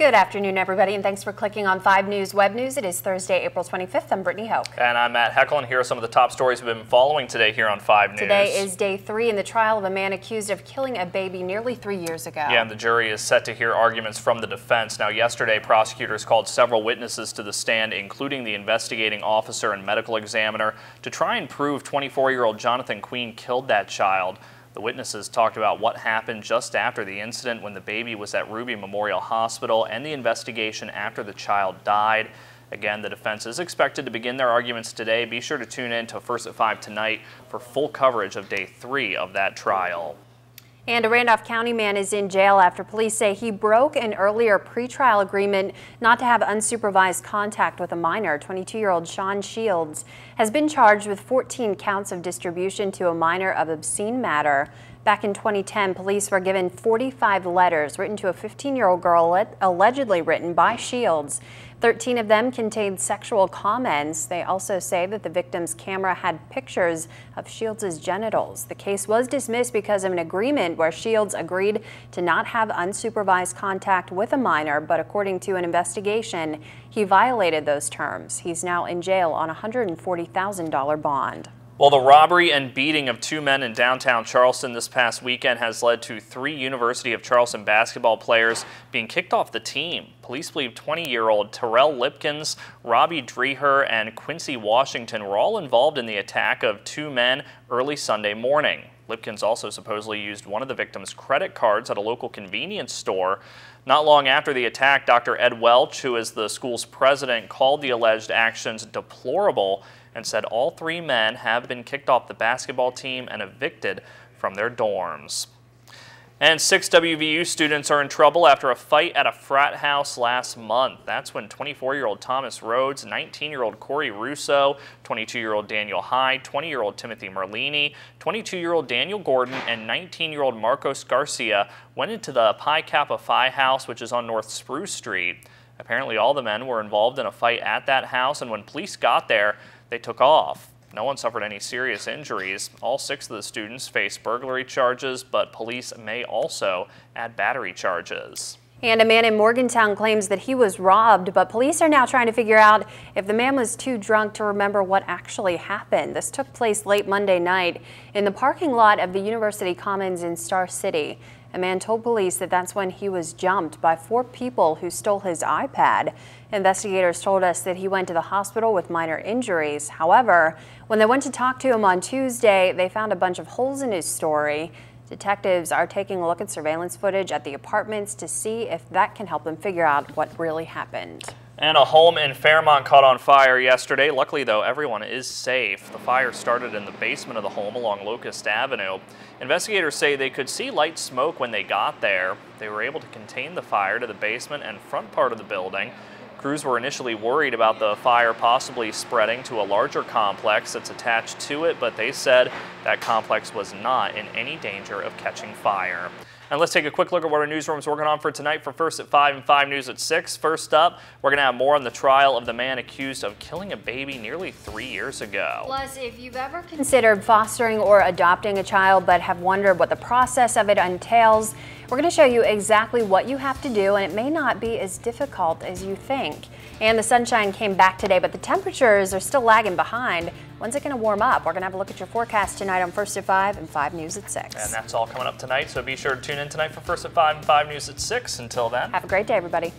Good afternoon, everybody, and thanks for clicking on 5 News Web News. It is Thursday, April 25th. I'm Brittany Hoke. And I'm Matt Heckel, and here are some of the top stories we've been following today here on 5 News. Today is day 3 in the trial of a man accused of killing a baby nearly 3 years ago. Yeah, and the jury is set to hear arguments from the defense. Now, yesterday, prosecutors called several witnesses to the stand, including the investigating officer and medical examiner, to try and prove 24-year-old Jonathan Queen killed that child. The witnesses talked about what happened just after the incident when the baby was at Ruby Memorial Hospital and the investigation after the child died. Again, the defense is expected to begin their arguments today. Be sure to tune in to First at 5 tonight for full coverage of day 3 of that trial. And a Randolph County man is in jail after police say he broke an earlier pretrial agreement not to have unsupervised contact with a minor. 22-year-old Sean Shields has been charged with 14 counts of distribution to a minor of obscene matter. Back in 2010, police were given 45 letters written to a 15-year-old girl allegedly written by Shields. 13 of them contained sexual comments. They also say that the victim's camera had pictures of Shields' genitals. The case was dismissed because of an agreement where Shields agreed to not have unsupervised contact with a minor, but according to an investigation, he violated those terms. He's now in jail on a $140,000 bond. Well, the robbery and beating of 2 men in downtown Charleston this past weekend has led to 3 University of Charleston basketball players being kicked off the team. Police believe 20-year-old Terrell Lipkins, Robbie Dreher, and Quincy Washington were all involved in the attack of 2 men early Sunday morning. Lipkins also supposedly used one of the victims' credit cards at a local convenience store. Not long after the attack, Dr. Ed Welch, who is the school's president, called the alleged actions deplorable and said all 3 men have been kicked off the basketball team and evicted from their dorms. And 6 WVU students are in trouble after a fight at a frat house last month. That's when 24-year-old Thomas Rhodes, 19-year-old Corey Russo, 22-year-old Daniel Hyde, 20-year-old Timothy Merlini, 22-year-old Daniel Gordon, and 19-year-old Marcos Garcia went into the Pi Kappa Phi house, which is on North Spruce Street. Apparently all the men were involved in a fight at that house, and when police got there, they took off. No one suffered any serious injuries. All 6 of the students face burglary charges, but police may also add battery charges. And a man in Morgantown claims that he was robbed, but police are now trying to figure out if the man was too drunk to remember what actually happened. This took place late Monday night in the parking lot of the University Commons in Star City. A man told police that that's when he was jumped by 4 people who stole his iPad. Investigators told us that he went to the hospital with minor injuries. However, when they went to talk to him on Tuesday, they found a bunch of holes in his story. Detectives are taking a look at surveillance footage at the apartments to see if that can help them figure out what really happened. And a home in Fairmont caught on fire yesterday. Luckily, though, everyone is safe. The fire started in the basement of the home along Locust Avenue. Investigators say they could see light smoke when they got there. They were able to contain the fire to the basement and front part of the building. Crews were initially worried about the fire possibly spreading to a larger complex that's attached to it, but they said that complex was not in any danger of catching fire. And let's take a quick look at what our newsroom's working on for tonight for First at 5 and 5 News at 6. First up, we're going to have more on the trial of the man accused of killing a baby nearly 3 years ago. Plus, if you've ever considered fostering or adopting a child but have wondered what the process of it entails, we're going to show you exactly what you have to do, and it may not be as difficult as you think. And the sunshine came back today, but the temperatures are still lagging behind. When's it going to warm up? We're going to have a look at your forecast tonight on First at 5 and 5 News at 6. And that's all coming up tonight, so be sure to tune in tonight for First at 5 and 5 News at 6. Until then, have a great day, everybody.